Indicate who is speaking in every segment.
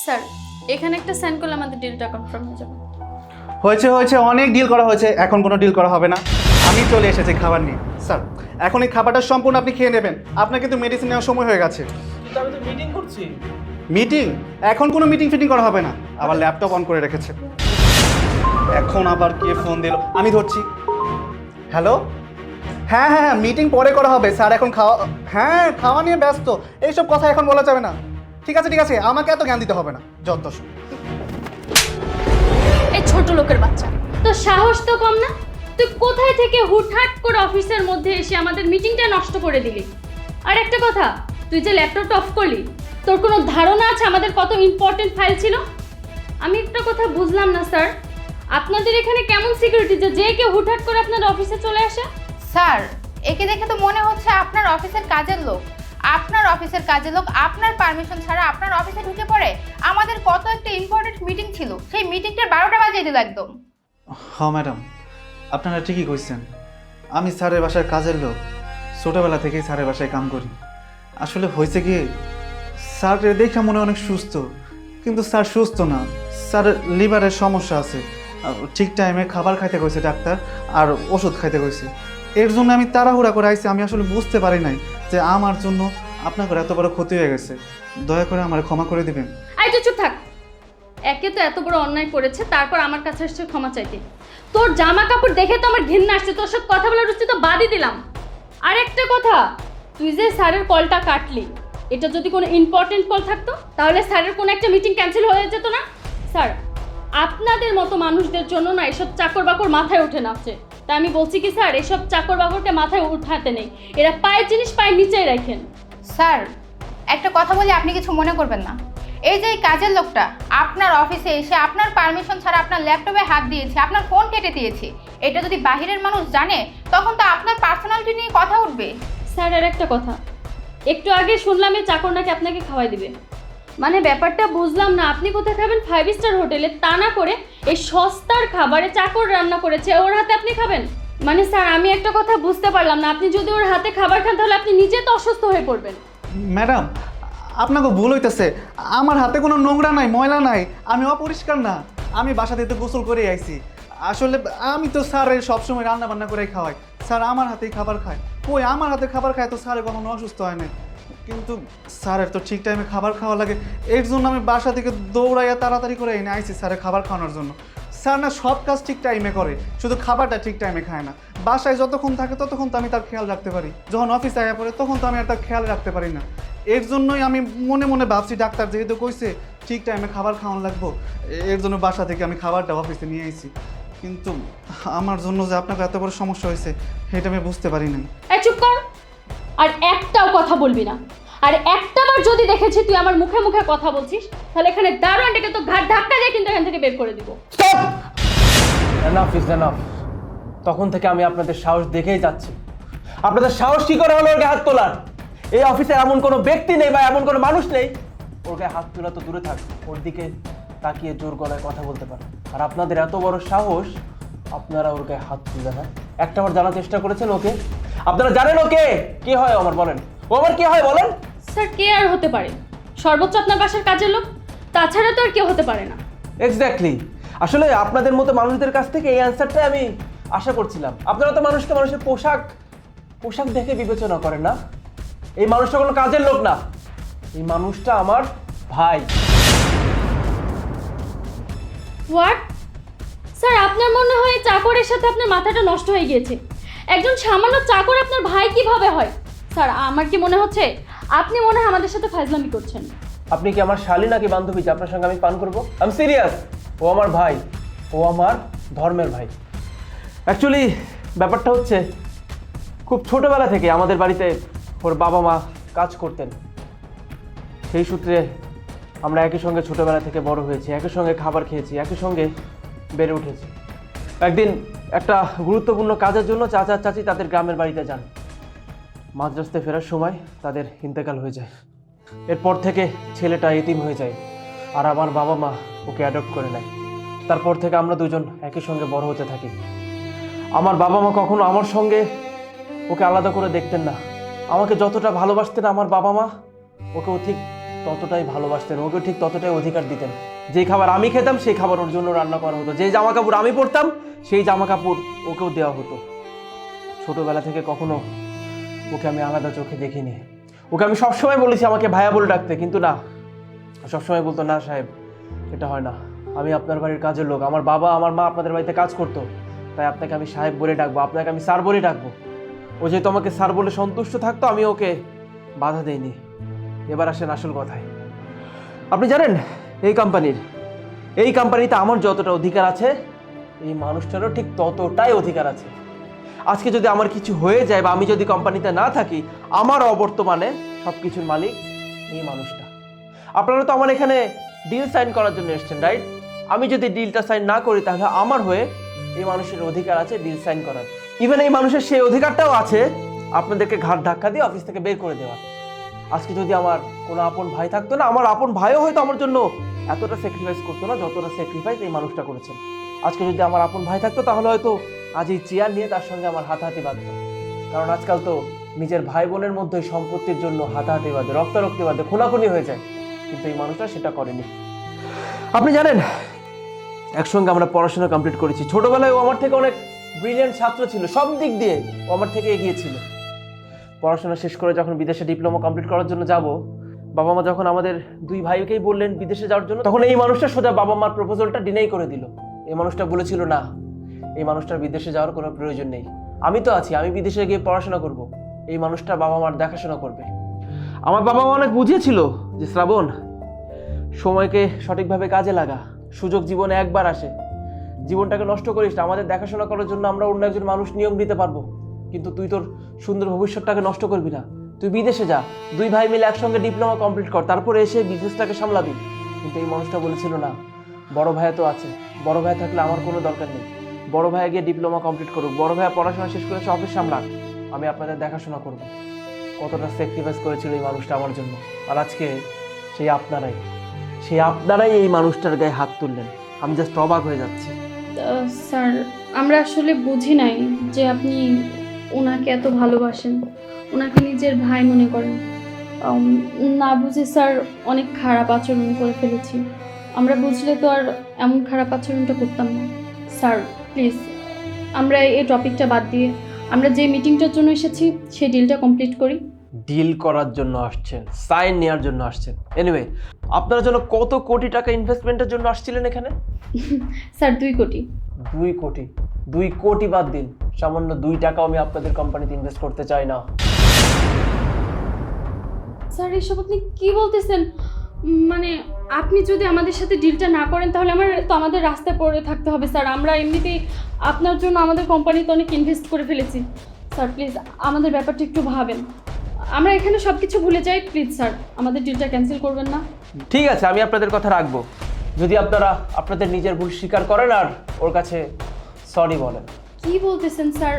Speaker 1: Sir এখানে একটা sign করলে আমাদের ডিলটা কনফার্ম হয়ে যাবে।
Speaker 2: হয়েছে হয়েছে, অনেক ডিল করা হয়েছে, এখন কোনো ডিল করা হবে না। আমি চলে এসেছি খাবার নিয়ে। স্যার এখন এই খাবারটা সম্পূর্ণ আপনি খেয়ে নেবেন, আপনার কিন্তু মেডিসিন নেওয়ার সময় হয়ে গেছে।
Speaker 3: কিন্তু আমি তো মিটিং করছি।
Speaker 2: মিটিং? এখন কোনো মিটিং ফিটিং করা হবে না। আবার ল্যাপটপ অন করে রেখেছে। এখন আবার কে ফোন দিল, আমি ধরছি। হ্যালো, হ্যাঁ হ্যাঁ হ্যাঁ, মিটিং পরে করা হবে স্যার, এখন খাওয়া, হ্যাঁ খাওয়া নিয়ে ব্যস্ত, এইসব কথা এখন বলা যাবে না। ঠিক আছে ঠিক আছে, আমাকে এত জ্ঞান দিতে হবে না, যত সব।
Speaker 1: এই ছোট লোকের বাচ্চা, তো সাহস তো কম না? তুই কোথায় থেকে হুটহাট করে অফিসের মধ্যে এসে আমাদের মিটিংটা নষ্ট করে দিলি। আর একটা কথা, তুই যে ল্যাপটপটা অফ করলি, তোর কোনো ধারণা আছে আমাদের কত ইম্পর্টেন্ট ফাইল ছিল? আমি একটা কথা বুঝলাম না স্যার, আপনাদের এখানে কেমন সিকিউরিটি যে কেউ হুটহাট করে আপনাদের অফিসে চলে আসে?
Speaker 4: স্যার, একে দেখে তো মনে হচ্ছে আপনার অফিসের কাজের লোক। আপনার অফিসের কাজের লোক আপনার পারমিশন ছাড়া আপনার অফিসে ঢুকে পড়ে। আমাদের কত একটা ইম্পর্টেন্ট মিটিং ছিল, সেই মিটিংটার 12টা বাজিয়ে দিল একদম।
Speaker 2: হ্যাঁ ম্যাডাম, আপনারা ঠিকই কইছেন। আমি স্যারের বাসার কাজের লোক, ছোটোবেলা থেকেই স্যারের বাসায় কাম করি। আসলে হয়েছে কি, স্যার দেখে মনে অনেক সুস্থ, কিন্তু স্যার সুস্থ না, স্যার লিভারের সমস্যা আছে। ঠিক টাইমে খাবার খাইতে কইছে ডাক্তার, আর ওষুধ খাইতে কইছে। এর জন্য আমি তাড়াহুড়া করে আইছি। আমি আসলে বুঝতে পারি নাই যে আমার জন্য আপনাদের এত বড় ক্ষতি হয়ে গেছে। দয়া করে আমার ক্ষমা করে দিবেন।
Speaker 1: আই তুই চুপ থাক। একে তো এত বড় অন্যায় করেছে, তারপর আমার কাছে এসে ক্ষমা চাইতে। তোর জামা কাপড় দেখে তো আমার ঘৃণা আসছে, তোর সাথে কথা বলার রুচি তো বাদই দিলাম। আর একটা কথা, তুই যে স্যারের কলটা কাটলি, এটা যদি কোনো ইম্পর্টেন্ট কল থাকতো তাহলে স্যারের কোনো একটা মিটিং ক্যান্সেল হয়ে যেত না? স্যার, আপনাদের মতো মানুষদের জন্য না এসব চাকর বাকর মাথায় ওঠে নাচে। তাই আমি বলছি কি স্যার, এসব চাকর বাকরকে মাথায় উঠাতে নেই, এরা পায়ের জিনিস পায়ের নিচেই রাখেন।
Speaker 4: স্যার, একটা কথা বলি, আপনি কিছু মনে করবেন না। এই যে এই কাজের লোকটা আপনার অফিসে এসে আপনার পারমিশন ছাড়া আপনার ল্যাপটপে হাত দিয়েছে, আপনার ফোন কেটে দিয়েছে, এটা যদি বাহিরের মানুষ জানে তখন তো আপনার পার্সোনালিটি নিয়ে কথা উঠবে।
Speaker 1: স্যার আর একটা কথা, একটু আগে শুনলাম এই চাকর নাকি আপনাকে খাওয়াই দিবে। মানে ব্যাপারটা বুঝলাম না, আপনি কোথায় খাবেন? 5 স্টার হোটেলে, তা না করে এই সস্তার খাবারে চাকর রান্না করেছে, ওর হাতে আপনি খাবেন? মানে স্যার আমি একটা কথা বুঝতে পারলাম না, আপনি যদি ওর হাতে খাবার খান তাহলে আপনি নিজে তো অসুস্থ হয়ে পড়বেন।
Speaker 2: ম্যাডাম, আপনাকে ভুল হইতেছে। আমার হাতে কোনো নোংরা নাই, ময়লা নাই, আমি অপরিষ্কার না। আমি বাসা থেকে গোসল করে আইছি। আসলে আমি তো স্যারের সবসময় রান্না বান্না করে খাওয়াই, স্যার আমার হাতেই খাবার খায়। কই আমার হাতে খাবার খায় তো স্যারের কখনো অসুস্থ হয় না। কিন্তু স্যারের তো ঠিক টাইমে খাবার খাওয়া লাগে, এর জন্য আমি বাসা থেকে দৌড়াইয়া তাড়াতাড়ি করে এনে আইছি স্যারের খাবার খাওয়ানোর জন্য। স্যার না সব কাজ ঠিক টাইমে করে, শুধু খাবারটা ঠিক টাইমে খায় না। বাসায় যতক্ষণ থাকে ততক্ষণ তো আমি তার খেয়াল রাখতে পারি, যখন অফিসে আয়া পড়ে তখন তো আমি আর তার খেয়াল রাখতে পারি না। এর জন্যই আমি মনে মনে ভাবছি ডাক্তার যেহেতু কইছে ঠিক টাইমে খাবার খাওয়ানো লাগবো, এর জন্য বাসা থেকে আমি খাবারটা অফিসে নিয়ে আইছি। কিন্তু আমার জন্য যে আপনাকে এত বড় সমস্যা হয়েছে এটা আমি বুঝতে পারি নাই।
Speaker 1: এই চুপ কর, আর একটাও কথা বলবি না। আর একটাবার যদি দেখেছি তুই আমার মুখে মুখে কথা বলছিস, তাহলে এখানে দারোয়ান ডেকে তো ঘাট ধাক্কা দিয়ে কিন্তু এখান থেকে বের করে দিব।
Speaker 3: Enough is enough. তখন থেকে আমি আপনাদের সাহস দেখেই যাচ্ছি। আপনাদের সাহস কি করে হলো ওর গায়ে হাত তোলার? এই অফিসে এমন কোনো ব্যক্তি নেই বা এমন কোনো মানুষ নেই ওর গায়ে হাত তোলা তো দূরে থাক, ওর দিকে তাকিয়ে জোর গলায় কথা বলতে পারে। আর আপনাদের এত বড় সাহস, আপনারা ওর গায়ে হাত তুলে না একটাবার জানার চেষ্টা করেছেন ওকে? আপনারা জানেন ওকে কে হয়? আমার বলেন, ও আমার কে হয় বলেন?
Speaker 1: স্যার কে আর হতে পারে? সর্বোচ্চ আপনার বাসার কাজের লোক, তাছাড়া তো আর কেউ হতে পারে না।
Speaker 3: এক্স্যাক্টলি। আসলে আপনাদের মতো মানুষদের কাছ থেকে এই অ্যান্সারটাই আমি আশা করছিলাম। আপনারা তো মানুষকে মানুষের পোশাক দেখে বিবেচনা করেন না। এই মানুষটা কোনো কাজের লোক না, এই মানুষটা আমার ভাই।
Speaker 1: হোয়াট? স্যার আপনার মনে হয় চাকরের সাথে আপনার মাথাটা নষ্ট হয়ে গিয়েছে। একজন সামান্য চাকর আপনার ভাই কিভাবে হয়? স্যার আমার কি মনে হচ্ছে আপনি মনে হয় আমাদের সাথে ফাজলামি করছেন।
Speaker 3: আপনি কি আমার শালী নাকি বান্ধবী যে আপনার সঙ্গে আমি পান করবো? আমি সিরিয়াস। ও আমার ভাই, ও আমার ধর্মের ভাই। অ্যাকচুয়ালি ব্যাপারটা হচ্ছে খুব ছোটোবেলা থেকে আমাদের বাড়িতে ওর বাবা মা কাজ করতেন। সেই সূত্রে আমরা একই সঙ্গে ছোটোবেলা থেকে বড় হয়েছি, একই সঙ্গে খাবার খেয়েছি, একই সঙ্গে বেড়ে উঠেছি। একদিন একটা গুরুত্বপূর্ণ কাজের জন্য চাচা চাচি তাদের গ্রামের বাড়িতে যান। মাঝ রাস্তায় ফেরার সময় তাদের ইন্তেকাল হয়ে যায়। এরপর থেকে ছেলেটা এতিম হয়ে যায়, আর আমার বাবা মা ওকে অ্যাডপ্ট করে নেয়। তারপর থেকে আমরা দুজন একই সঙ্গে বড় হতে থাকি। আমার বাবা মা কখনো আমার সঙ্গে ওকে আলাদা করে দেখতেন না। আমাকে যতটা ভালোবাসতেন আমার বাবা মা, ওকেও ঠিক ততটাই ভালোবাসতেন, ওকে ঠিক ততটাই অধিকার দিতেন। যে খাবার আমি খেতাম সেই খাবার ওর জন্য রান্না করা হতো, যে জামা কাপড় আমি পরতাম সেই জামা কাপড় ওকেও দেওয়া হতো। ছোটবেলা থেকে কখনো ওকে আমি আলাদা চোখে দেখিনি। ওকে আমি সবসময় বলেছি আমাকে ভাইয়া বলে ডাকতে, কিন্তু না, সবসময় বলতো না সাহেব এটা হয় না, আমি আপনার বাড়ির কাজের লোক, আমার বাবা আমার মা আপনাদের বাড়িতে কাজ করতো, তাই আপনাকে আমি সাহেব বলে ডাকবো, আপনাকে আমি স্যার বলে ডাকবো। ও যেহেতু আমাকে স্যার বলে সন্তুষ্ট থাকতো, আমি ওকে বাধা দেইনি। এবার আসেন আসল কথায়। আপনি জানেন এই কোম্পানিতে আমার যতটা অধিকার আছে এই মানুষটারও ঠিক ততটাই অধিকার আছে। আজকে যদি আমার কিছু হয়ে যায় বা আমি যদি কোম্পানিতে না থাকি, আমার অবর্তমানে সব কিছুর মালিক এই মানুষটা। আপনারা তো আমার এখানে ডিল সাইন করার জন্য এসেছেন, রাইট? আমি যদি ডিলটা সাইন না করি তাহলে আমার হয়ে এই মানুষের অধিকার আছে ডিল সাইন করার। ইভেন এই মানুষের সেই অধিকারটাও আছে আপনাদেরকে ঘাট ধাক্কা দিয়ে অফিস থেকে বের করে দেওয়ার। আজকে যদি আমার কোনো আপন ভাই থাকতো না, আমার আপন ভাইও হয়তো আমার জন্য এতটা স্যাক্রিফাইস করতো না যতটা স্যাক্রিফাইস এই মানুষটা করেছেন। আজকে যদি আমার আপন ভাই থাকতো তাহলে হয়তো আজ এই চেয়ার নিয়ে তার সঙ্গে আমার হাতাহাতি বাঁধতো। কারণ আজকাল তো নিজের ভাই বোনের মধ্যে সম্পত্তির জন্য হাতাহাতি বাঁধে, রক্তারক্তি বাঁধে, খুনাখুনি হয়ে যায়, কিন্তু এই মানুষটা সেটা করেনি। আপনি জানেন একসঙ্গে আমরা পড়াশোনা কমপ্লিট করেছি। ছোটবেলায় ও আমার থেকে অনেক ব্রিলিয়েন্ট ছাত্র ছিল, সব দিক দিয়ে ও আমার থেকে এগিয়ে ছিল। পড়াশোনা শেষ করে যখন বিদেশে ডিপ্লোমা কমপ্লিট করার জন্য যাব, বাবা মা যখন আমাদের দুই ভাইকেই বললেন বিদেশে যাওয়ার জন্য, তখন এই মানুষটা সোজা বাবা মার প্রপোজালটা ডিনাই করে দিল। এই মানুষটা বলেছিল না, এই মানুষটার বিদেশে যাওয়ার কোনো প্রয়োজন নেই, আমি তো আছি, আমি বিদেশে গিয়ে পড়াশোনা করব, এই মানুষটা বাবা মার দেখাশোনা করবে। আমার বাবা মা অনেক বুঝিয়েছিল যে শ্রাবণ, সময়কে সঠিকভাবে কাজে লাগা, সুযোগ জীবনে একবার আসে, জীবনটাকে নষ্ট করিস না, আমাদের দেখাশোনা করার জন্য আমরা অন্য একজন মানুষ নিয়োগ দিতে পারবো, কিন্তু তুই তোর সুন্দর ভবিষ্যৎটাকে নষ্ট করবি না, তুই বিদেশে যা, দুই ভাই মিলে একসঙ্গে ডিপ্লোমা কমপ্লিট কর, তারপরে এসে বিজনেসটাকে সামলাবি। কিন্তু এই মানুষটা বলেছিল না, বড় ভাইয়া তো আছে, বড় ভাই থাকলে আমার কোনো দরকার নেই, বড় ভাইয়া গিয়ে ডিপ্লোমা কমপ্লিট করুক, বড় ভাইয়া পড়াশোনা শেষ করে এসে অফিস সামলাক, আমি আপনাদের দেখাশোনা করবো। কতটা স্যাক্রিফাইস করেছিল এই মানুষটা আমার জন্য, আর আজকে সেই আপনারাই এই মানুষটার গায়ে হাত তুললেন। আমি জাস্ট অবাক হয়ে যাচ্ছি।
Speaker 1: স্যার আমরা আসলে বুঝি নাই যে আপনি ওনাকে এত ভালোবাসেন, ওনাকে নিজের ভাই মনে করেন। না বুঝে স্যার অনেক খারাপ আচরণ করে ফেলেছি। আমরা বুঝলে তো আর এমন খারাপ আচরণটা করতাম না। স্যার প্লিজ আমরা এই টপিকটা বাদ দিয়ে আমরা যে মিটিংটার জন্য এসেছি সেই ডিলটা কমপ্লিট করি।
Speaker 3: ডিল করার জন্য আসছেন, সাইন নেওয়ার জন্য আসছেন? এনিওয়ে, আপনার জন্য কত কোটি টাকা ইনভেস্টমেন্টের জন্য আসছিলেন এখানে?
Speaker 1: স্যার 2 কোটি।
Speaker 3: 2 কোটি? 2 কোটি বাদ দিন, সামান্য 2 টাকাও আমি আপনাদের কোম্পানিতে ইনভেস্ট করতে চাই না।
Speaker 1: স্যার এসব আপনি কি বলতেছেন? মানে আপনি যদি আমাদের সাথে ডিলটা না করেন তাহলে আমাদের রাস্তায় পড়ে থাকতে হবে স্যার। আমরা এমনিতেই আপনার জন্য আমাদের কোম্পানিতে অনেক ইনভেস্ট করে ফেলেছি। স্যার প্লিজ আমাদের ব্যাপারটা একটু ভাবেন, আমরা এখানে সব কিছু ভুলে যাই। প্লিজ স্যার আমাদের ডিলটা ক্যান্সেল করবেন না?
Speaker 3: ঠিক আছে, আমি আপনাদের কথা রাখবো, যদি আপনারা আপনাদের নিজের ভুল স্বীকার করেন আর ওর কাছে সরি বলেন।
Speaker 1: কি বলতেছেন স্যার?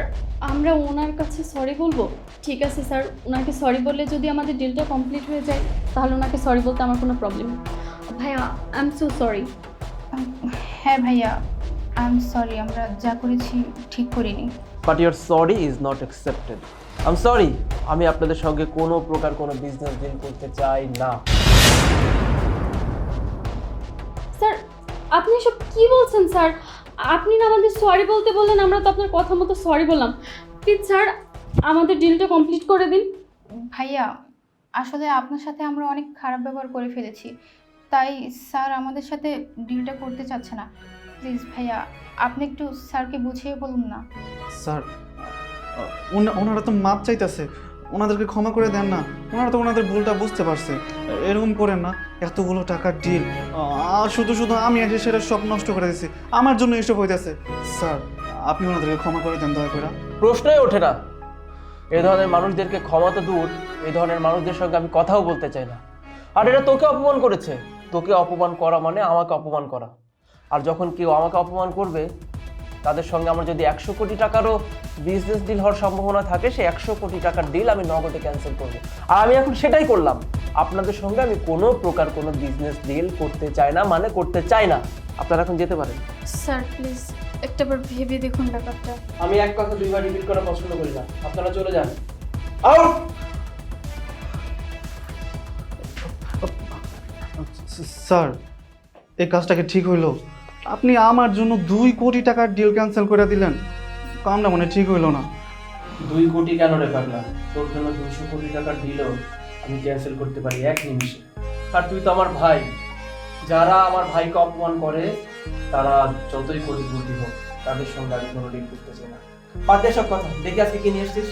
Speaker 1: আমরা ওনার কাছে সরি বলবো? ঠিক আছে স্যার, ওনাকে সরি বললে যদি আমাদের ডিলটা কমপ্লিট হয়ে যায় তাহলে ওনাকে সরি বলতে আমার কোনো প্রবলেম নেই। ভাইয়া আই এম সো সরি।
Speaker 4: হ্যাঁ ভাইয়া, আই এম সরি, আমরা যা করেছি ঠিক করিনি।
Speaker 3: But your sorry is not accepted. I am sorry, আমি আপনাদের সঙ্গে কোনো প্রকার কোনো বিজনেস ডিল করতে চাই না।
Speaker 1: স্যার আপনি সব কি বলছেন স্যার? আপনি না আমাদের সরি বলতে বললেন, আমরা তো আপনার কথা মতো সরি বললাম। প্লিজ স্যার আমাদের ডিলটা কমপ্লিট করে দিন।
Speaker 4: ভাইয়া আসলে আপনার সাথে আমরা অনেক খারাপ ব্যবহার করে ফেলেছি, তাই স্যার আমাদের সাথে ডিলটা করতে চাচ্ছে না। প্লিজ ভাইয়া আপনি একটু স্যারকে বুঝিয়ে বলুন না।
Speaker 2: স্যার ওনারা তো মাপ চাইতেছে, ওনাদেরকে ক্ষমা করে দেন না, ওনারা তো ওনাদের ভুলটা বুঝতে পারছে। এরকম করেন না, এতগুলো টাকার ডিল শুধু শুধু আমি এসে সেটা সব নষ্ট করে দিয়েছি, আমার জন্য এসব হইতেছে। স্যার আপনি ওনাদেরকে ক্ষমা করে দেন দয়া করে।
Speaker 3: প্রশ্নই ওঠে না, এই ধরনের মানুষদেরকে ক্ষমা তো দূর, এই ধরনের মানুষদের সঙ্গে আমি কথাও বলতে চাই না। আর এটা তোকে অপমান করেছে, তোকে অপমান করা মানে আমাকে অপমান করা। আর যখন কেউ আমাকে অপমান করবে তাদের সঙ্গে আমার যদি 100 কোটি টাকারও বিজনেস ডিল হওয়ার সম্ভাবনা থাকে, সেই 100 কোটি টাকার ডিল আমি নগদে ক্যান্সেল করবো। আর আমি এখন সেটাই করলাম, আপনাদের সঙ্গে আমি কোনো প্রকার কোনো বিজনেস ডিল করতে চাই না, মানে করতে চাই না। আপনারা এখন যেতে পারেন।
Speaker 1: স্যার প্লিজ একটাবার ভেবে দেখুন ব্যাপারটা।
Speaker 3: আমি এক কথা 2 বার রিপিট করা পছন্দ করি না, আপনারা চলে যান। আউট।
Speaker 2: স্যার এই কাজটা কি ঠিক হইলো? আপনি আমার জন্য 2 কোটি টাকার ডিল ক্যান্সেল করে দিলেন, কামটা মনে ঠিক হইলো না।
Speaker 3: 2 কোটি কেন রে পাগলা? তোর জন্য 200 কোটি টাকার ডিলও আমি ক্যান্সেল করতে পারি এক নিমিষে। আর তুই তো আমার ভাই, যারা আমার ভাইকে অপমান করে তারা যতই কোটিপতি হোক তাদের সঙ্গে আমি কোনো ডিল করতে চাই না। বাদ দে সব কথা, দেখি আজকে কি নিয়ে এসেছিস।